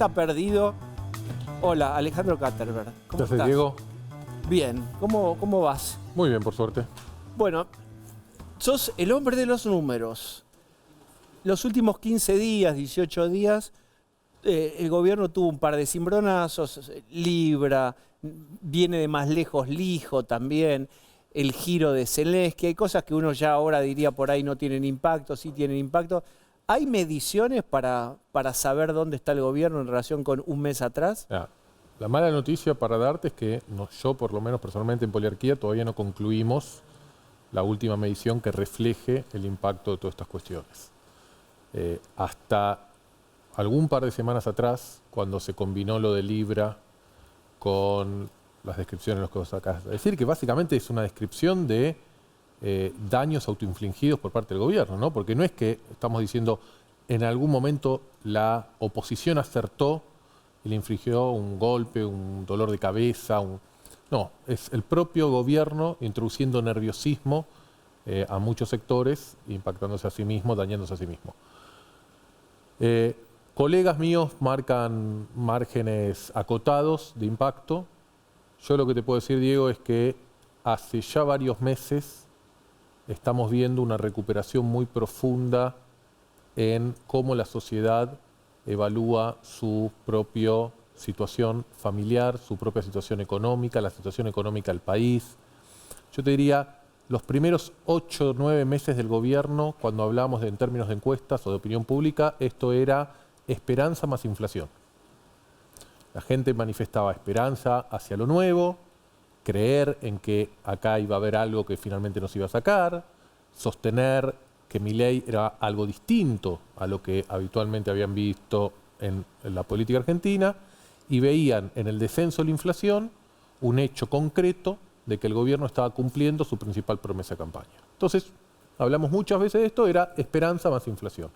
está perdido. Hola, Alejandro Katterberg. ¿Cómo estás, Diego? Bien. ¿Cómo vas? Muy bien, por suerte. Bueno, sos el hombre de los números. Los últimos 15 días, 18 días, el gobierno tuvo un par de cimbronazos, Libra, viene de más lejos Lijo también, el giro de Zelensky, hay cosas que uno ya ahora diría por ahí no tienen impacto, sí tienen impacto. ¿Hay mediciones para saber dónde está el gobierno en relación con un mes atrás? La mala noticia para darte es que yo, por lo menos personalmente en Poliarquía, todavía no concluimos la última medición que refleje el impacto de todas estas cuestiones. Hasta algún par de semanas atrás, cuando se combinó lo de Libra con las descripciones que vos acabas de decir, que básicamente es una descripción de daños autoinfligidos por parte del gobierno, ¿no? Porque no es que estamos diciendo en algún momento la oposición acertó y le infligió un golpe, un dolor de cabeza, no, es el propio gobierno introduciendo nerviosismo a muchos sectores, impactándose a sí mismo, dañándose a sí mismo. Colegas míos marcan márgenes acotados de impacto. Yo lo que te puedo decir, Diego, es que hace ya varios meses estamos viendo una recuperación muy profunda en cómo la sociedad evalúa su propia situación familiar, su propia situación económica, la situación económica del país. Yo te diría, los primeros 8 o 9 meses del gobierno, cuando hablamos en términos de encuestas o de opinión pública, esto era esperanza más inflación. La gente manifestaba esperanza hacia lo nuevo, creer en que acá iba a haber algo que finalmente nos iba a sacar, sostener que Milei era algo distinto a lo que habitualmente habían visto en la política argentina, y veían en el descenso de la inflación un hecho concreto de que el gobierno estaba cumpliendo su principal promesa de campaña. Entonces, hablamos muchas veces de esto, era esperanza más inflación.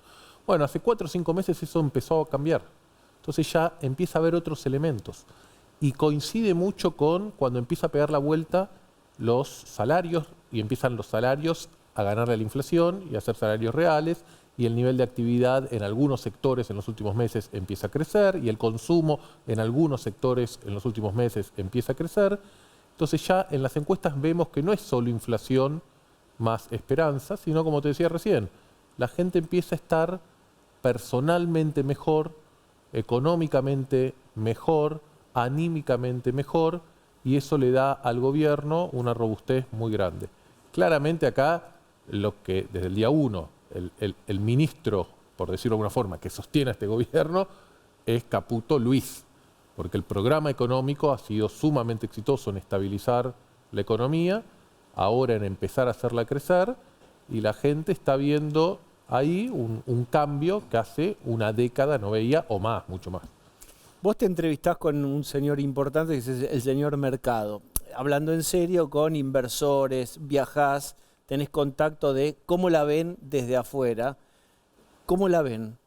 Bueno, hace 4 o 5 meses eso empezó a cambiar. Entonces ya empieza a haber otros elementos. Y coincide mucho con cuando empieza a pegar la vuelta los salarios, y empiezan los salarios a ganarle a la inflación y a ser salarios reales, y el nivel de actividad en algunos sectores en los últimos meses empieza a crecer, y el consumo en algunos sectores en los últimos meses empieza a crecer. Entonces ya en las encuestas vemos que no es solo inflación más esperanza, sino, como te decía recién, la gente empieza a estar personalmente mejor, económicamente mejor, anímicamente mejor, y eso le da al gobierno una robustez muy grande. Claramente acá, lo que desde el día 1, el ministro, por decirlo de alguna forma, que sostiene a este gobierno, es Caputo Luis, porque el programa económico ha sido sumamente exitoso en estabilizar la economía, ahora en empezar a hacerla crecer, y la gente está viendo ahí un cambio que hace una década no veía, o más, mucho más. Vos te entrevistás con un señor importante que es el señor Mercado. Hablando en serio con inversores, viajás, tenés contacto de cómo la ven desde afuera. ¿Cómo la ven?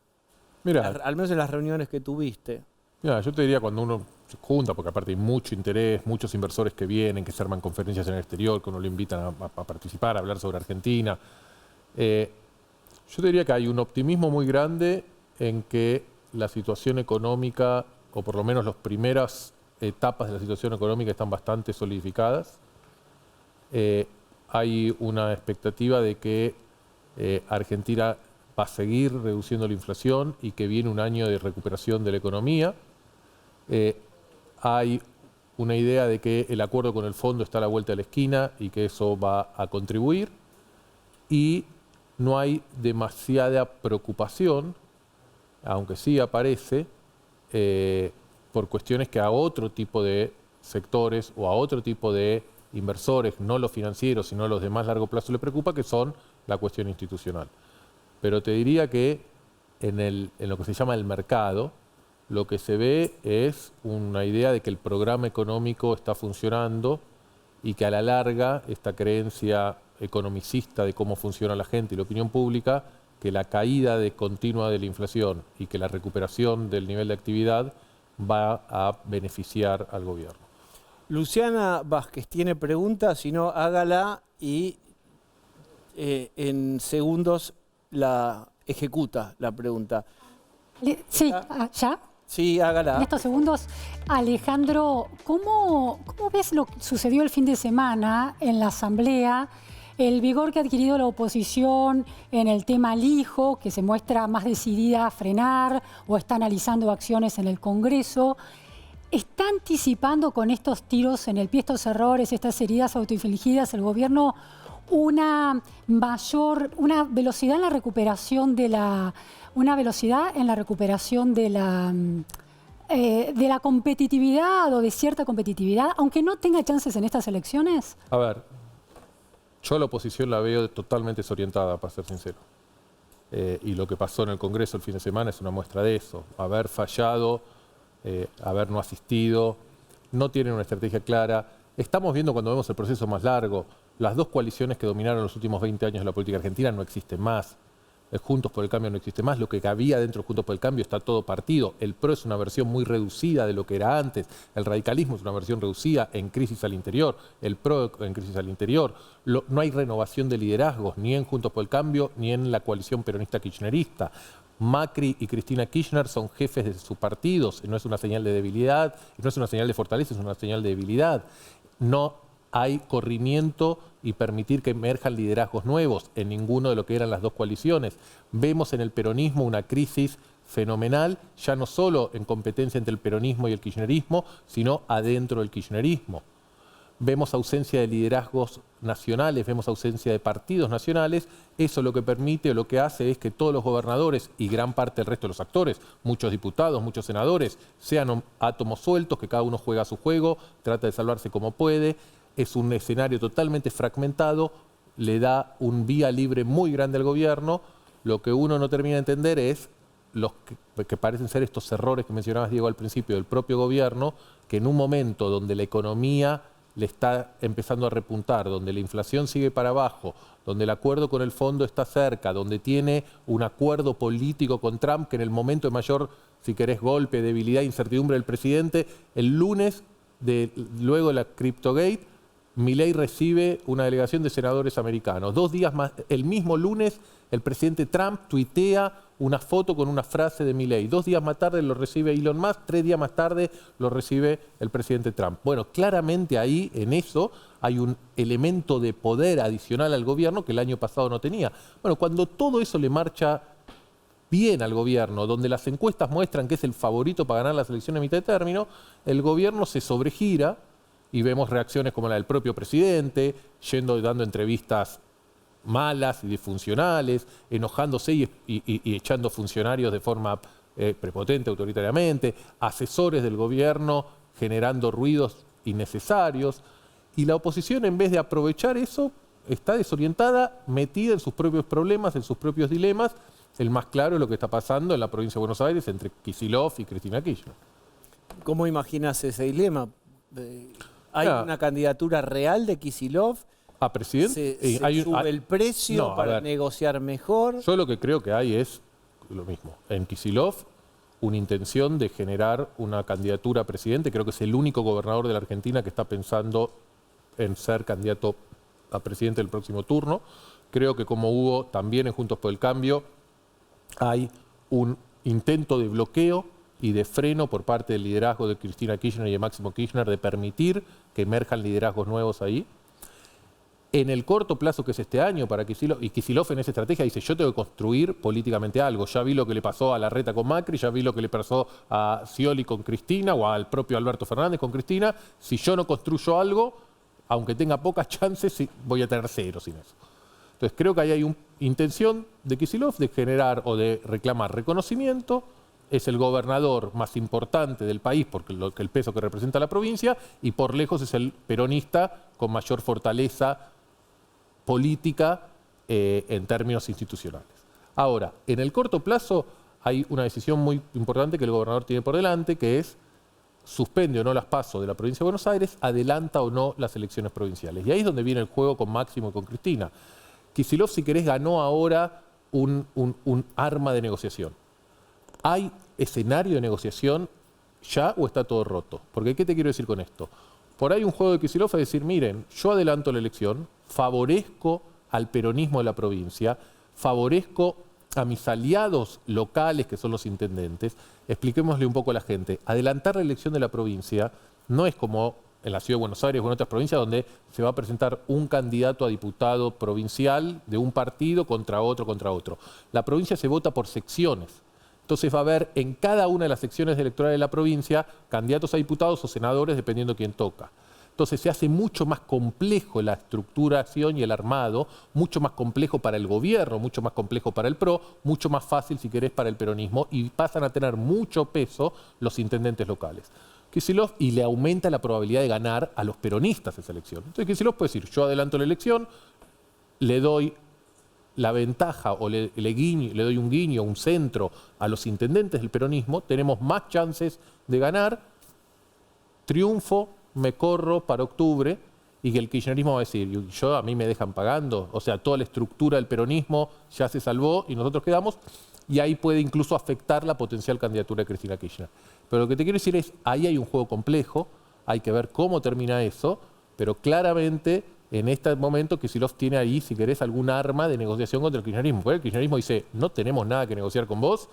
Mirá, Al menos en las reuniones que tuviste. Mira, yo te diría cuando uno se junta, porque aparte hay mucho interés, muchos inversores que vienen, que se arman conferencias en el exterior, que uno lo invitan a participar, a hablar sobre Argentina. Yo te diría que hay un optimismo muy grande en que la situación económica, o por lo menos las primeras etapas de la situación económica, están bastante solidificadas. Hay una expectativa de que Argentina va a seguir reduciendo la inflación y que viene un año de recuperación de la economía. Hay una idea de que el acuerdo con el fondo está a la vuelta de la esquina y que eso va a contribuir. Y no hay demasiada preocupación, aunque sí aparece, por cuestiones que a otro tipo de sectores o a otro tipo de inversores, no los financieros, sino los de más largo plazo, le preocupa, que son la cuestión institucional. Pero te diría que en lo que se llama el mercado, lo que se ve es una idea de que el programa económico está funcionando y que a la larga esta creencia economicista de cómo funciona la gente y la opinión pública, que la caída continua de la inflación y que la recuperación del nivel de actividad va a beneficiar al gobierno. Luciana Vázquez tiene preguntas, si no, hágala y en segundos la ejecuta la pregunta. Sí, ¿ya? Sí, En hágala. estos segundos, Alejandro, ¿cómo ves lo que sucedió el fin de semana en la Asamblea? El vigor que ha adquirido la oposición en el tema Lijo, que se muestra más decidida a frenar o está analizando acciones en el Congreso. ¿Está anticipando con estos tiros en el pie, estos errores, estas heridas autoinfligidas, el gobierno una velocidad en la recuperación de la competitividad o de cierta competitividad, aunque no tenga chances en estas elecciones? A ver, yo la oposición la veo totalmente desorientada, para ser sincero. Y lo que pasó en el Congreso el fin de semana es una muestra de eso. Haber fallado, haber no asistido, no tienen una estrategia clara. Estamos viendo cuando vemos el proceso más largo, las dos coaliciones que dominaron los últimos 20 años de la política argentina no existen más. Juntos por el Cambio no existe más, lo que había dentro de Juntos por el Cambio está todo partido. El PRO es una versión muy reducida de lo que era antes, el radicalismo es una versión reducida, en crisis al interior, el PRO en crisis al interior. No hay renovación de liderazgos, ni en Juntos por el Cambio, ni en la coalición peronista-kirchnerista. Macri y Cristina Kirchner son jefes de sus partidos, no es una señal de debilidad, no es una señal de fortaleza, es una señal de debilidad. No hay corrimiento y permitir que emerjan liderazgos nuevos en ninguno de lo que eran las dos coaliciones. Vemos en el peronismo una crisis fenomenal, ya no solo en competencia entre el peronismo y el kirchnerismo, sino adentro del kirchnerismo. Vemos ausencia de liderazgos nacionales, vemos ausencia de partidos nacionales. Eso lo que permite o lo que hace es que todos los gobernadores y gran parte del resto de los actores, muchos diputados, muchos senadores, sean átomos sueltos, que cada uno juega su juego, trata de salvarse como puede. Es un escenario totalmente fragmentado, le da un vía libre muy grande al gobierno. Lo que uno no termina de entender es los que parecen ser estos errores que mencionabas, Diego, al principio del propio gobierno, que en un momento donde la economía le está empezando a repuntar, donde la inflación sigue para abajo, donde el acuerdo con el fondo está cerca, donde tiene un acuerdo político con Trump, que en el momento de mayor, si querés, golpe, debilidad, incertidumbre del presidente, el lunes, luego de la CryptoGate, Milei recibe una delegación de senadores americanos. 2 días más, el mismo lunes, el presidente Trump tuitea una foto con una frase de Milei. 2 días más tarde lo recibe Elon Musk, 3 días más tarde lo recibe el presidente Trump. Bueno, claramente ahí, en eso, hay un elemento de poder adicional al gobierno que el año pasado no tenía. Bueno, cuando todo eso le marcha bien al gobierno, donde las encuestas muestran que es el favorito para ganar las elecciones de mitad de término, el gobierno se sobregira y vemos reacciones como la del propio presidente, dando entrevistas malas y disfuncionales, enojándose y echando funcionarios de forma prepotente, autoritariamente, asesores del gobierno generando ruidos innecesarios. Y la oposición, en vez de aprovechar eso, está desorientada, metida en sus propios problemas, en sus propios dilemas. El más claro es lo que está pasando en la provincia de Buenos Aires entre Kicillof y Cristina Kirchner. ¿Cómo imaginas ese dilema? ¿Hay una candidatura real de Kicillof? ¿A presidente? ¿Se sube el precio para negociar mejor? Yo lo que creo que hay es lo mismo. En Kicillof, una intención de generar una candidatura a presidente. Creo que es el único gobernador de la Argentina que está pensando en ser candidato a presidente del próximo turno. Creo que como hubo también en Juntos por el Cambio, hay un intento de bloqueo y de freno por parte del liderazgo de Cristina Kirchner y de Máximo Kirchner de permitir que emerjan liderazgos nuevos ahí. En el corto plazo, que es este año para Kicillof, y Kicillof en esa estrategia dice, yo tengo que construir políticamente algo. Ya vi lo que le pasó a Larreta con Macri, ya vi lo que le pasó a Scioli con Cristina o al propio Alberto Fernández con Cristina. Si yo no construyo algo, aunque tenga pocas chances, voy a tener 0 sin eso. Entonces creo que ahí hay una intención de Kicillof de generar o de reclamar reconocimiento. Es el gobernador más importante del país porque el peso que representa la provincia y por lejos es el peronista con mayor fortaleza política en términos institucionales. Ahora, en el corto plazo hay una decisión muy importante que el gobernador tiene por delante, que es suspende o no las PASO de la provincia de Buenos Aires, adelanta o no las elecciones provinciales. Y ahí es donde viene el juego con Máximo y con Cristina. Kicillof, si querés, ganó ahora un arma de negociación. ¿Hay escenario de negociación ya o está todo roto? Porque ¿qué te quiero decir con esto? Por ahí un juego de Kicillof es decir, miren, yo adelanto la elección, favorezco al peronismo de la provincia, favorezco a mis aliados locales, que son los intendentes, expliquémosle un poco a la gente. Adelantar la elección de la provincia no es como en la Ciudad de Buenos Aires o en otras provincias donde se va a presentar un candidato a diputado provincial de un partido contra otro, contra otro. La provincia se vota por secciones. Entonces va a haber en cada una de las secciones electorales de la provincia candidatos a diputados o senadores, dependiendo quién toca. Entonces se hace mucho más complejo la estructuración y el armado, mucho más complejo para el gobierno, mucho más complejo para el PRO, mucho más fácil, si querés, para el peronismo, y pasan a tener mucho peso los intendentes locales. Kicillof, y le aumenta la probabilidad de ganar a los peronistas esa elección. Entonces Kicillof puede decir, yo adelanto la elección, le doy la ventaja o le doy un guiño, un centro a los intendentes del peronismo, tenemos más chances de ganar, triunfo, me corro para octubre, y que el kirchnerismo va a decir, a mí me dejan pagando, o sea, toda la estructura del peronismo ya se salvó y nosotros quedamos, y ahí puede incluso afectar la potencial candidatura de Cristina Kirchner. Pero lo que te quiero decir es, ahí hay un juego complejo, hay que ver cómo termina eso, pero claramente en este momento Kicillof tiene ahí, si querés, algún arma de negociación contra el kirchnerismo. Porque el kirchnerismo dice, no tenemos nada que negociar con vos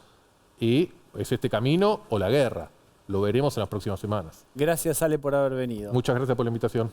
y es este camino o la guerra. Lo veremos en las próximas semanas. Gracias, Ale, por haber venido. Muchas gracias por la invitación.